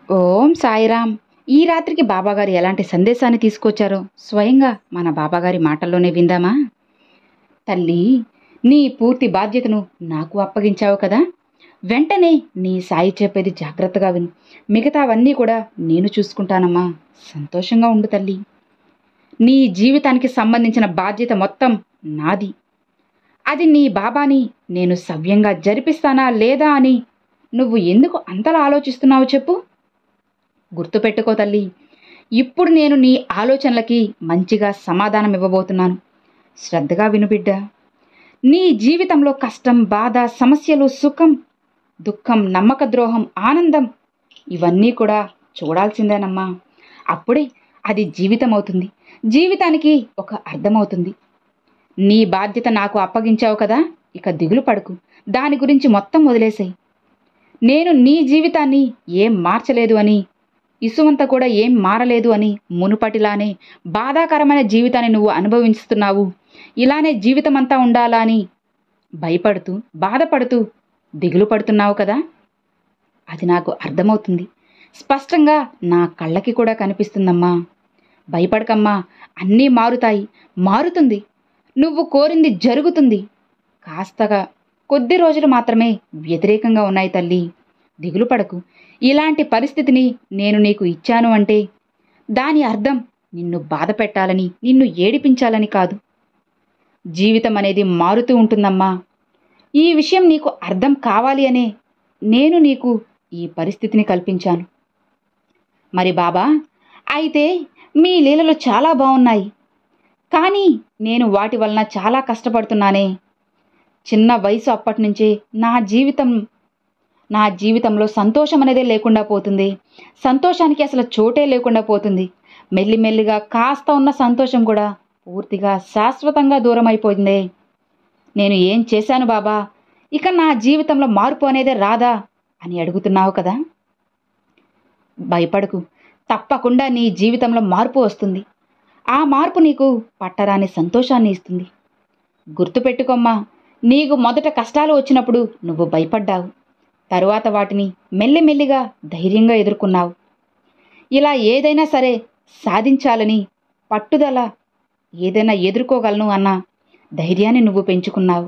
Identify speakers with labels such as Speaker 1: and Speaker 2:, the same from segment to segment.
Speaker 1: ఓం సాయిరామ్. ఈ రాత్రికి బాబాగారు ఎలాంటి సందేశాన్ని తీసుకొచ్చారో స్వయంగా మన బాబాగారి మాటల్లోనే విందామా? తల్లి, నీ పూర్తి బాధ్యతను నాకు అప్పగించావు కదా, వెంటనే నీ సాయి చెప్పేది జాగ్రత్తగా విను. మిగతావన్నీ కూడా నేను చూసుకుంటానమ్మా. సంతోషంగా ఉండు తల్లి. నీ జీవితానికి సంబంధించిన బాధ్యత మొత్తం నాది. అది నీ బాబాని నేను సవ్యంగా జరిపిస్తానా లేదా అని నువ్వు ఎందుకు అంతలా ఆలోచిస్తున్నావు చెప్పు? గుర్తుపెట్టుకో తల్లి, ఇప్పుడు నేను నీ ఆలోచనలకి మంచిగా సమాధానం ఇవ్వబోతున్నాను. శ్రద్ధగా విను బిడ్డ. నీ జీవితంలో కష్టం, బాధ, సమస్యలు, సుఖం, దుఃఖం, నమ్మక ద్రోహం, ఆనందం ఇవన్నీ కూడా చూడాల్సిందేనమ్మా. అప్పుడే అది జీవితం అవుతుంది. జీవితానికి ఒక అర్థమవుతుంది. నీ బాధ్యత నాకు అప్పగించావు కదా, ఇక దిగులు పడకు. దాని గురించి మొత్తం వదిలేసేయి. నేను నీ జీవితాన్ని ఏం మార్చలేదు అని, ఇసువంత కూడా ఏం మారలేదు అని, మునుపటిలానే బాధాకరమైన జీవితాన్ని నువ్వు అనుభవిస్తున్నావు. ఇలానే జీవితం అంతా ఉండాలా అని భయపడుతూ, బాధపడుతూ, దిగులు పడుతున్నావు కదా. అది నాకు అర్థమవుతుంది. స్పష్టంగా నా కళ్ళకి కూడా కనిపిస్తుందమ్మా. భయపడకమ్మా, అన్నీ మారుతాయి. మారుతుంది. నువ్వు కోరింది జరుగుతుంది. కాస్తగా కొద్ది రోజులు మాత్రమే వ్యతిరేకంగా ఉన్నాయి తల్లి. దిగులు పడకు. ఇలాంటి పరిస్థితిని నేను నీకు ఇచ్చాను అంటే దాని అర్థం నిన్ను బాధ పెట్టాలని, నిన్ను ఏడిపించాలని కాదు. జీవితం అనేది మారుతూ ఉంటుందమ్మా. ఈ విషయం నీకు అర్థం కావాలి అనే నేను నీకు ఈ పరిస్థితిని కల్పించాను. మరి బాబా, అయితే మీ లీలలు చాలా బాగున్నాయి, కానీ నేను వాటి వలన చాలా కష్టపడుతున్నానే. చిన్న వయసు అప్పటి నుంచే నా జీవితంలో సంతోషం అనేదే లేకుండా పోతుంది. సంతోషానికి అసలు చోటే లేకుండా పోతుంది. మెల్లిమెల్లిగా కాస్త ఉన్న సంతోషం కూడా పూర్తిగా శాశ్వతంగా దూరం అయిపోయిందే. నేను ఏం చేశాను బాబా, ఇక నా జీవితంలో మార్పు అనేదే రాదా అని అడుగుతున్నావు కదా. భయపడకు. తప్పకుండా నీ జీవితంలో మార్పు వస్తుంది. ఆ మార్పు నీకు పట్టరాని సంతోషాన్ని ఇస్తుంది. గుర్తుపెట్టుకోమ్మా, నీకు మొదట కష్టాలు వచ్చినప్పుడు నువ్వు భయపడ్డావు. తరువాత వాటిని మెల్లిమెల్లిగా ధైర్యంగా ఎదుర్కొన్నావు. ఇలా ఏదైనా సరే సాధించాలని పట్టుదల, ఏదైనా ఎదుర్కోగలను అన్న ధైర్యాన్ని నువ్వు పెంచుకున్నావు.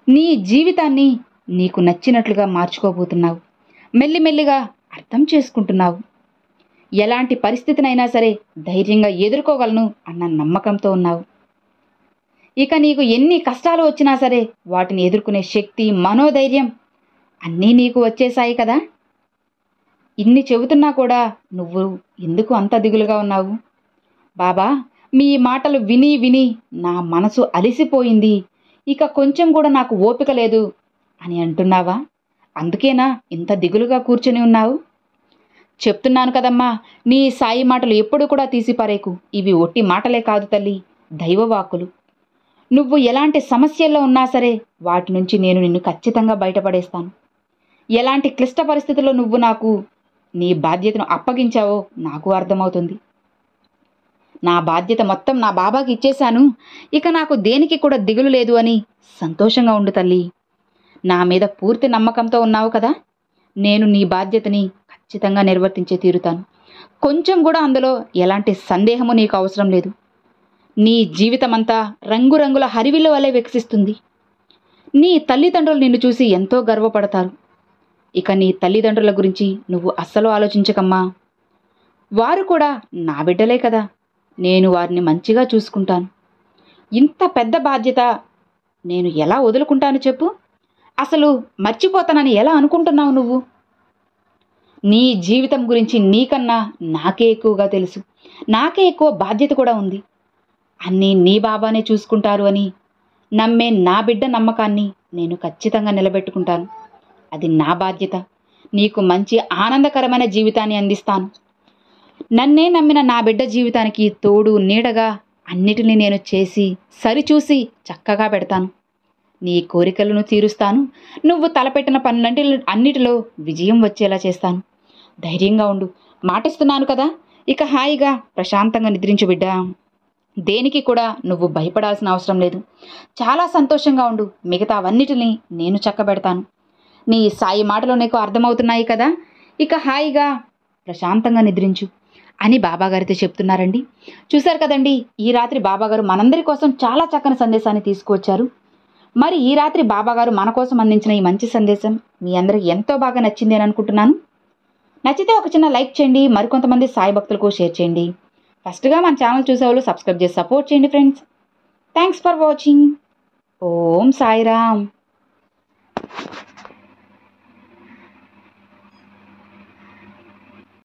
Speaker 1: నీ జీవితాన్ని నీకు నచ్చినట్లుగా మార్చుకోబోతున్నావు. మెల్లిమెల్లిగా అర్థం చేసుకుంటున్నావు. ఎలాంటి పరిస్థితినైనా సరే ధైర్యంగా ఎదుర్కోగలను అన్న నమ్మకంతో ఉన్నావు. ఇక నీకు ఎన్ని కష్టాలు వచ్చినా సరే వాటిని ఎదుర్కొనే శక్తి, మనోధైర్యం అన్నీ నీకు వచ్చేశాయి కదా. ఇన్ని చెబుతున్నా కూడా నువ్వు ఎందుకు అంత దిగులుగా ఉన్నావు? బాబా, మీ మాటలు విని విని నా మనసు అలిసిపోయింది, ఇక కొంచెం కూడా నాకు ఓపిక లేదు అని అంటున్నావా? అందుకేనా ఇంత దిగులుగా కూర్చొని ఉన్నావు? చెప్తున్నాను కదమ్మా, నీ సాయి మాటలు ఎప్పుడు కూడా తీసిపారేకు. ఇవి ఒట్టి మాటలే కాదు తల్లి, దైవవాక్కులు. నువ్వు ఎలాంటి సమస్యల్లో ఉన్నా సరే వాటి నుంచి నేను నిన్ను ఖచ్చితంగా బయటపడేస్తాను. ఎలాంటి క్లిష్ట పరిస్థితుల్లో నువ్వు నాకు నీ బాధ్యతను అప్పగించావో నాకు అర్థమవుతుంది. నా బాధ్యత మొత్తం నా బాబాకి ఇచ్చేశాను, ఇక నాకు దేనికి కూడా దిగులు లేదు అని సంతోషంగా ఉండు తల్లి. నా మీద పూర్తి నమ్మకంతో ఉన్నావు కదా. నేను నీ బాధ్యతని ఖచ్చితంగా నిర్వర్తించే తీరుతాను. కొంచెం కూడా అందులో ఎలాంటి సందేహము నీకు అవసరం లేదు. నీ జీవితమంతా రంగురంగుల హరివిల్లు వలె వికసిస్తుంది. నీ తల్లిదండ్రులు నిన్ను చూసి ఎంతో గర్వపడతారు. ఇక నీ తల్లిదండ్రుల గురించి నువ్వు అస్సలు ఆలోచించకమ్మా. వారు కూడా నా బిడ్డలే కదా. నేను వారిని మంచిగా చూసుకుంటాను. ఇంత పెద్ద బాధ్యత నేను ఎలా వదులుకుంటాను చెప్పు? అసలు మర్చిపోతానని ఎలా అనుకుంటున్నావు నువ్వు? నీ జీవితం గురించి నీకన్నా నాకే ఎక్కువగా తెలుసు. నాకే ఎక్కువ బాధ్యత కూడా ఉంది. అన్నీ నీ బాబానే చూసుకుంటారు అని నమ్మే నా బిడ్డ నమ్మకాన్ని నేను ఖచ్చితంగా నిలబెట్టుకుంటాను. అది నా బాధ్యత. నీకు మంచి ఆనందకరమైన జీవితాన్ని అందిస్తాను. నన్నే నమ్మిన నా బిడ్డ జీవితానికి తోడు నీడగా అన్నిటినీ నేను చేసి సరిచూసి చక్కగా పెడతాను. నీ కోరికలను తీరుస్తాను. నువ్వు తలపెట్టిన అన్నిటిలో విజయం వచ్చేలా చేస్తాను. ధైర్యంగా ఉండు. మాటిస్తున్నాను కదా. ఇక హాయిగా ప్రశాంతంగా నిద్రించు బిడ్డా. దేనికి కూడా నువ్వు భయపడాల్సిన అవసరం లేదు. చాలా సంతోషంగా ఉండు. మిగతావన్నిటినీ నేను చక్కబెడతాను. నీ సాయి మాటలు నీకు అర్థమవుతున్నాయి కదా. ఇక హాయిగా ప్రశాంతంగా నిద్రించు అని బాబాగారితో చెప్తున్నారండి. చూశారు కదండి, ఈ రాత్రి బాబాగారు మనందరి కోసం చాలా చక్కని సందేశాన్ని తీసుకువచ్చారు. మరి ఈ రాత్రి బాబాగారు మన కోసం అందించిన ఈ మంచి సందేశం మీ అందరికి ఎంతో బాగా నచ్చింది అని అనుకుంటున్నాను. నచ్చితే ఒక చిన్న లైక్ చేయండి, మరికొంతమంది సాయి భక్తులకు షేర్ చేయండి. ఫస్ట్గా మన ఛానల్ చూసేవాళ్ళు సబ్స్క్రైబ్ చేసి సపోర్ట్ చేయండి friends. Thanks for watching. Om Sairam.